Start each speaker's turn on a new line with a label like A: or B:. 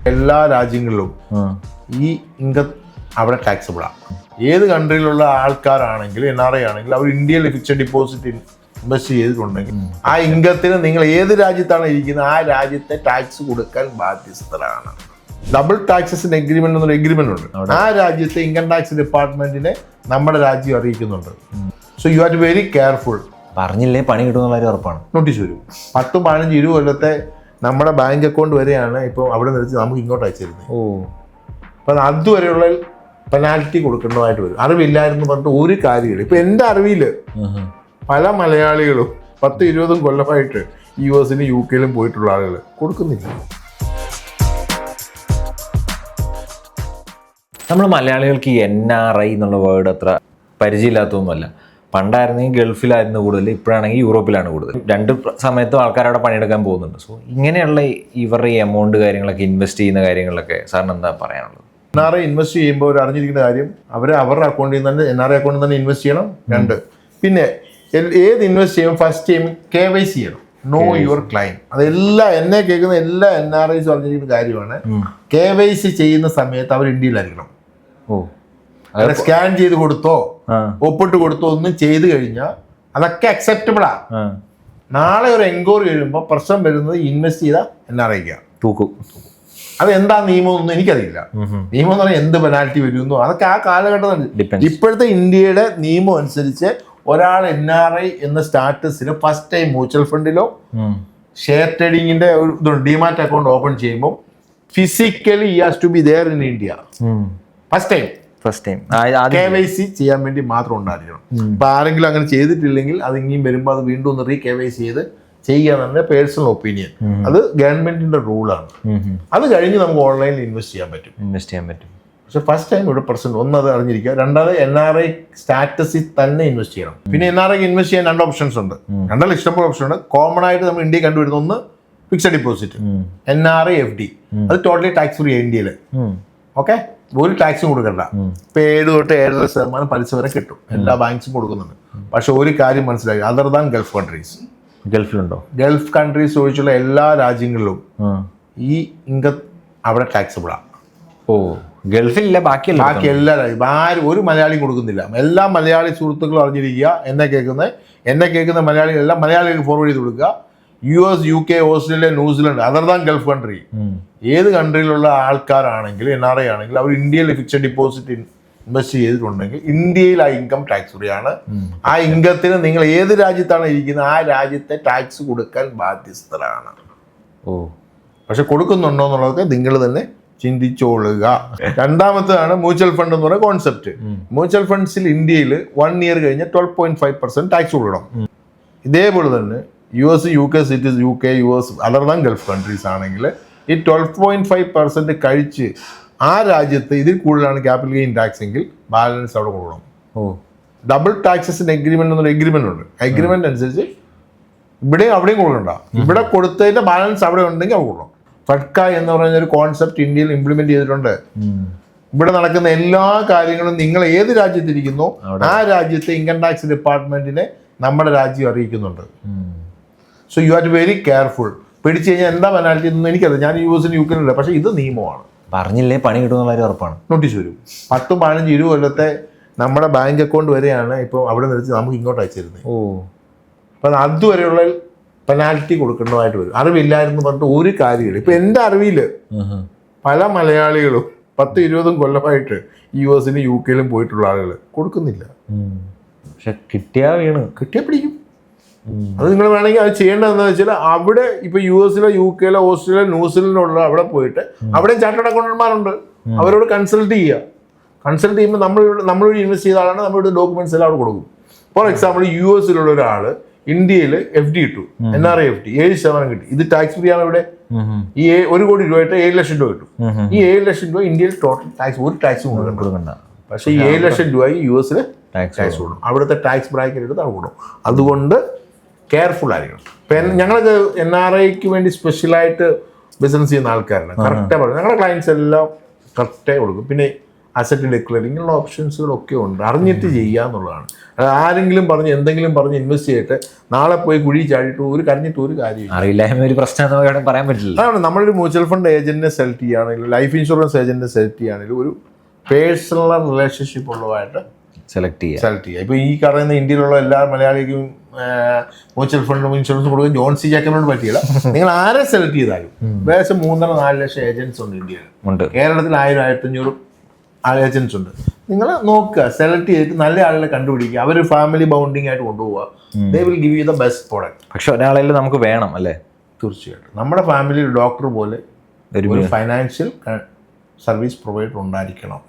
A: എല്ലാ രാജ്യങ്ങളിലും ഈ ഇൻകം അവിടെ ടാക്സബിളാണ്. ഏത് കൺട്രിയിലുള്ള ആൾക്കാരാണെങ്കിലും NRI ആണെങ്കിലും അവർ ഇന്ത്യയിൽ ഫിക്സഡ് ഡിപ്പോസിറ്റ് ഇൻവെസ്റ്റ് ചെയ്തിട്ടുണ്ടെങ്കിൽ ആ ഇൻകത്തിന് നിങ്ങൾ ഏത് രാജ്യത്താണ് ഇരിക്കുന്നത് ആ രാജ്യത്തെ ടാക്സ് കൊടുക്കാൻ ബാധ്യസ്ഥരാണ്. ഡബിൾ ടാക്സസിന് എഗ്രിമെന്റ് എന്നൊരു എഗ്രിമെന്റ് ഉണ്ട്. ആ രാജ്യത്തെ ഇൻകം ടാക്സ് ഡിപ്പാർട്ട്മെന്റിനെ നമ്മുടെ രാജ്യം അറിയിക്കുന്നുണ്ട്. So you are very careful.
B: പറഞ്ഞില്ലേ പണി കിട്ടുന്ന കാര്യം ഉറപ്പാണ്.
A: നോട്ടീസ് വരും. 10, 15, 20 കൊല്ലത്തെ നമ്മുടെ ബാങ്ക് അക്കൗണ്ട് വരെയാണ് ഇപ്പോൾ അവിടെ നിന്ന് നമുക്ക് ഇങ്ങോട്ട് അയച്ചിരുന്നത്. അപ്പം അതുവരെയുള്ള പെനാൽറ്റി കൊടുക്കേണ്ടതായിട്ട് വരും. അറിവില്ലായിരുന്നു പറഞ്ഞിട്ട് ഒരു കാര്യമില്ല. ഇപ്പം എൻ്റെ അറിവിൽ പല മലയാളികളും 10, 20 കൊല്ലമായിട്ട് US UK പോയിട്ടുള്ള ആളുകൾ കൊടുക്കുന്നില്ല.
B: നമ്മൾ മലയാളികൾക്ക് ഈ NRI എന്നുള്ള വേർഡ് അത്ര പരിചയമില്ലാത്തതൊന്നുമല്ല. പണ്ടായിരുന്നെങ്കിൽ ഗൾഫിലായിരുന്നു കൂടുതൽ, ഇപ്പോഴാണെങ്കിൽ യൂറോപ്പിലാണ് കൂടുതൽ. രണ്ട് സമയത്തും ആൾക്കാർ അവിടെ പണിയെടുക്കാൻ പോകുന്നുണ്ട്. സോ ഇങ്ങനെയുള്ള ഇവരുടെ ഈ എമൗണ്ട് കാര്യങ്ങളൊക്കെ ഇൻവെസ്റ്റ് ചെയ്യുന്ന കാര്യങ്ങളിലൊക്കെ സാറിന് എന്താ പറയാനുള്ളത്?
A: NRI ഇൻവെസ്റ്റ് ചെയ്യുമ്പോൾ ഒരു അറിഞ്ഞിരിക്കുന്ന കാര്യം, അവരുടെ അക്കൗണ്ടിൽ നിന്ന് തന്നെ NRI അക്കൗണ്ടിൽ തന്നെ ഇൻവെസ്റ്റ് ചെയ്യണം. 2, പിന്നെ ഏത് ഇൻവെസ്റ്റ് ചെയ്യും ഫസ്റ്റ് ടൈം KYC ചെയ്യണം. Know your claim. അതെല്ലാം എന്നെ കേൾക്കുന്ന എല്ലാ NRIs പറഞ്ഞിരിക്കുന്ന കാര്യമാണ്. KYC ചെയ്യുന്ന സമയത്ത് അവർ ഇന്ത്യയിലായിരിക്കണം. അങ്ങനെ സ്കാൻ ചെയ്ത് കൊടുത്തോ ഒപ്പിട്ട് കൊടുത്തോ ഒന്നും ചെയ്ത് കഴിഞ്ഞാൽ അതൊക്കെ അക്സെപ്റ്റബിളാ. നാളെ ഒരു എൻക്വയറി വരുമ്പോൾ പ്രശ്നം വരുന്നത് ഇൻവെസ്റ്റ് ചെയ്താൽ NRIക്ക്
B: തൂക്കും.
A: അത് എന്താ നിയമം ഒന്നും എനിക്കറിയില്ല. നിയമം എന്ന് പറഞ്ഞാൽ എന്ത് പെനാൽറ്റി വരുന്നു അതൊക്കെ ആ കാലഘട്ടത്തിൽ. ഇപ്പോഴത്തെ ഇന്ത്യയുടെ നിയമം അനുസരിച്ച് ഒരാൾ NRI എന്ന സ്റ്റാറ്റസിൽ ഫസ്റ്റ് ടൈം മ്യൂച്വൽ ഫണ്ടിലോ ഷെയർ ട്രേഡിങ്ങിന്റെ ഒരു ഇതുണ്ട്, ഡിമാറ്റ് അക്കൗണ്ട് ഓപ്പൺ ചെയ്യുമ്പോൾ physically he has to be there in India first time. KYC ചെയ്യാൻ വേണ്ടി മാത്രം ഉണ്ടായിരിക്കണം. അപ്പൊ ആരെങ്കിലും അങ്ങനെ ചെയ്തിട്ടില്ലെങ്കിൽ അത് ഇനിയും വരുമ്പോൾ അത് വീണ്ടും ഒന്ന് KYC ചെയ്ത് ചെയ്യാന്നാണ് പേഴ്സണൽ ഒപ്പീനിയൻ. അത് ഗവൺമെന്റിന്റെ റൂളാണ്. അത് കഴിഞ്ഞ് നമുക്ക് ഓൺലൈനിൽ ഇൻവെസ്റ്റ് ചെയ്യാൻ പറ്റും. പക്ഷെ ഫസ്റ്റ് ടൈം ഇവിടെ പ്രശ്നം അത് അറിഞ്ഞിരിക്കുക. രണ്ടാമത് NRI സ്റ്റാറ്റസിൽ തന്നെ ഇൻവെസ്റ്റ് ചെയ്യണം. പിന്നെ NRI ഇൻവെസ്റ്റ് ചെയ്യാൻ 2 ഓപ്ഷൻസ് ഉണ്ട്. രണ്ടാലും ഇഷ്ടംപോലെ ഓപ്ഷൻ ഉണ്ട്. കോമൺ ആയിട്ട് നമ്മൾ ഇന്ത്യയിൽ കണ്ടുവരുന്ന ഒന്ന് ഫിക്സഡ് ഡിപ്പോസിറ്റ്, NRI FD. അത് ടോട്ടലി ടാക്സ് ഫ്രീ ഇന്ത്യയില്. ഓക്കെ, ഒരു ടാക്സും കൊടുക്കണ്ട. ഇപ്പൊ 7 തൊട്ട് 7.5% പലിശ വരെ കിട്ടും. എല്ലാ ബാങ്ക്സും കൊടുക്കുന്നുണ്ട്. പക്ഷെ ഒരു കാര്യം മനസ്സിലാക്കി, അതർ ദാൻ ഗൾഫ് കൺട്രീസ്,
B: ഗൾഫിലുണ്ടോ?
A: ഗൾഫ് കൺട്രീസ് ഒഴിച്ചുള്ള എല്ലാ രാജ്യങ്ങളിലും ഈ ഇൻകം അവിടെ ടാക്സബിളാണ്.
B: ഗൾഫിലില്ല, ബാക്കി
A: എല്ലാ രാജ്യം ആരും ഒരു മലയാളി കൊടുക്കുന്നില്ല. എല്ലാ മലയാളി സുഹൃത്തുക്കളും അറിഞ്ഞിരിക്കുക. എന്നെ കേൾക്കുന്ന മലയാളികളെല്ലാം മലയാളികൾക്ക് ഫോർവേഡ് ചെയ്ത് കൊടുക്കുക. US UK Australia New Zealand other than Gulf country ഏത് കൺട്രിയിലുള്ള ആൾക്കാരാണെങ്കിൽ NRI ആണെങ്കിൽ അവർ ഇന്ത്യയിൽ ഫിക്സഡ് ഡിപ്പോസിറ്റ് ഇൻവെസ്റ്റ് ചെയ്തിട്ടുണ്ടെങ്കിൽ ഇന്ത്യയിൽ ആ ഇൻകം ടാക്സ് ഫ്രീ ആണ്. ആ ഇൻകത്തിന് നിങ്ങൾ ഏത് രാജ്യത്താണ് ഇരിക്കുന്നത് ആ രാജ്യത്തെ ടാക്സ് കൊടുക്കാൻ ബാധ്യസ്ഥരാണ്. പക്ഷെ കൊടുക്കുന്നുണ്ടോ എന്നുള്ളതൊക്കെ നിങ്ങൾ തന്നെ ചിന്തിച്ചോളുക. രണ്ടാമത്തേതാണ് മ്യൂച്വൽ ഫണ്ട് എന്ന് പറയുന്ന കോൺസെപ്റ്റ്. മ്യൂച്വൽ ഫണ്ട്സിൽ ഇന്ത്യയിൽ 1 ഇയർ കഴിഞ്ഞ് 12.5% ടാക്സ് കൊടുക്കണം. ഇതേപോലെ തന്നെ US UK cities UK US other than Gulf countries ആണെങ്കിൽ ഈ 12.5% കഴിച്ച് ആ രാജ്യത്ത് ഇതിൽ കൂടുതലാണ് ക്യാപിറ്റൽ ഗെയിൻ ടാക്സ് എങ്കിൽ ബാലൻസ് അവിടെ കൊടുക്കണം. ഡബിൾ ടാക്സസിന് എഗ്രിമെന്റ് എന്നൊരു എഗ്രിമെന്റ് ഉണ്ട്. എഗ്രിമെന്റ് അനുസരിച്ച് ഇവിടെയും അവിടെയും കൊടുക്കണ്ട. ഇവിടെ കൊടുത്തതിന്റെ ബാലൻസ് അവിടെ ഉണ്ടെങ്കിൽ അവിടെ കൊടുക്കണം. ഫഡ്ക എന്ന് പറയുന്ന ഒരു കോൺസെപ്റ്റ് ഇന്ത്യയിൽ ഇംപ്ലിമെന്റ് ചെയ്തിട്ടുണ്ട്. ഇവിടെ നടക്കുന്ന എല്ലാ കാര്യങ്ങളും നിങ്ങൾ ഏത് രാജ്യത്തിരിക്കുന്നോ ആ രാജ്യത്തെ ഇൻകം ടാക്സ് ഡിപ്പാർട്ട്മെന്റിനെ നമ്മുടെ രാജ്യം അറിയിക്കുന്നുണ്ട്. So you are very careful. പിടിച്ചു കഴിഞ്ഞാൽ എന്താ പെനാൽറ്റി എന്നൊന്നും എനിക്കറിയാം. ഞാൻ US UK പക്ഷെ ഇത് നിയമമാണ്.
B: പറഞ്ഞില്ലേ പണി കിട്ടുന്ന കാര്യം ഉറപ്പാണ്.
A: നോട്ടീസ് വരും. 10, 15, 20 കൊല്ലത്തെ നമ്മുടെ ബാങ്ക് അക്കൗണ്ട് വരെയാണ് ഇപ്പോൾ അവിടെ നിന്ന് നമുക്ക് ഇങ്ങോട്ട് അയച്ചിരുന്നത്. അപ്പം അതുവരെയുള്ള പെനാൽറ്റി കൊടുക്കേണ്ടതായിട്ട് വരും. അറിവില്ലായിരുന്നു പറഞ്ഞിട്ട് ഒരു കാര്യമില്ല. ഇപ്പൊ എൻ്റെ അറിവിൽ പല മലയാളികളും 10, 20 കൊല്ലമായിട്ട് US UK പോയിട്ടുള്ള ആളുകൾ കൊടുക്കുന്നില്ല.
B: പക്ഷെ കിട്ടിയാ
A: പിടിക്കും. അത് നിങ്ങൾ വേണമെങ്കിൽ അത് ചെയ്യേണ്ടതെന്ന് വെച്ചാൽ അവിടെ ഇപ്പൊ US UK ഓസ്ട്രേലിയ ന്യൂസിലൻഡിലുള്ള അവിടെ പോയിട്ട് അവിടെ ചാർട്ടേഡ് അക്കൗണ്ടന്മാരുണ്ട്. അവരോട് കൺസൾട്ട് ചെയ്യുമ്പോൾ നമ്മൾ ഇൻവെസ്റ്റ് ചെയ്ത ആളാണ് നമ്മളുടെ ഡോക്യുമെന്റ്സ് എല്ലാം അവിടെ കൊടുക്കും. ഫോർ എക്സാമ്പിൾ US ഒരാൾ ഇന്ത്യയിൽ FD ഇട്ടു, NRI FD 7% കിട്ടി. ഇത് ടാക്സ് ഫ്രീ ആണ്. ഇവിടെ ഈ 1 കോടി രൂപയായിട്ട് 7 ലക്ഷം രൂപ കിട്ടും. ഈ 7 ലക്ഷം രൂപ ഇന്ത്യയിൽ ടോട്ടൽ ടാക്സ് ഒരു ടാക്സും കൊടുക്കണ്ട. പക്ഷെ ഈ 7 ലക്ഷം രൂപ US ടാക്സ് കൊടുക്കും. അവിടുത്തെ ടാക്സ് ബ്രാക്കറ്റ് എടുത്ത് അവിടെ കൊടുക്കും. അതുകൊണ്ട് കെയർഫുൾ ആയിരിക്കണം. ഇപ്പം ഞങ്ങളൊക്കെ NRIക്ക് വേണ്ടി സ്പെഷ്യലായിട്ട് ബിസിനസ് ചെയ്യുന്ന ആൾക്കാരാണ്. കറക്റ്റായി പറയും. ഞങ്ങളുടെ ക്ലയൻസ് എല്ലാം കറക്റ്റായി കൊടുക്കും. പിന്നെ അസറ്റ് ഡിക്ലെയറിങ്ങുള്ള ഓപ്ഷൻസുകളൊക്കെ ഉണ്ട്. അറിഞ്ഞിട്ട് ചെയ്യുക എന്നുള്ളതാണ്. അത് ആരെങ്കിലും പറഞ്ഞ് എന്തെങ്കിലും പറഞ്ഞ് ഇൻവെസ്റ്റ് ചെയ്തിട്ട് നാളെ പോയി കുഴി ചാടിയിട്ട് കരഞ്ഞിട്ട് ഒരു കാര്യമില്ല.
B: അറിയില്ലായ്മ ഒരു പ്രശ്നം പറയാൻ പറ്റില്ല.
A: അതാണ് നമ്മളൊരു മ്യൂച്വൽ ഫണ്ട് ഏജന്റിനെ സെലക്ട് ചെയ്യുകയാണെങ്കിലും ലൈഫ് ഇൻഷുറൻസ് ഏജന്റിനെ സെലക്ട് ചെയ്യുകയാണെങ്കിലും ഒരു പേഴ്സണൽ റിലേഷൻഷിപ്പ് ഉള്ളതായിട്ട്
B: സെലക്ട്
A: ചെയ്യുക. ഇപ്പോൾ ഈ പറയുന്ന ഇന്ത്യയിലുള്ള എല്ലാ മലയാളിക്കും മ്യൂച്വൽ ഫണ്ടും ഇൻഷുറൻസും കൊടുക്കും ജോൺ സി ജേക്കബിനോട് പറ്റിയില്ല. നിങ്ങൾ ആരെ സെലക്ട് ചെയ്താലും ഏകദേശം 3-4 ലക്ഷം ഏജൻസ് ഉണ്ട് ഇന്ത്യയിൽ. കേരളത്തിൽ 1000-1500 ഏജൻസ് ഉണ്ട്. നിങ്ങൾ നോക്കുക, സെലക്ട് ചെയ്തിട്ട് നല്ല ആളുകളെ കണ്ടുപിടിക്കുക, അവർ ഫാമിലി ബൗണ്ടിങ് ആയിട്ട് കൊണ്ടുപോവുക. They will give you the best product.
B: പക്ഷെ ഒരാളെങ്കിലും നമുക്ക് വേണം അല്ലേ?
A: തീർച്ചയായിട്ടും. നമ്മുടെ ഫാമിലിയിൽ ഡോക്ടർ പോലെ ഒരു ഫൈനാൻഷ്യൽ സർവീസ് പ്രൊവൈഡർ ഉണ്ടായിരിക്കണം.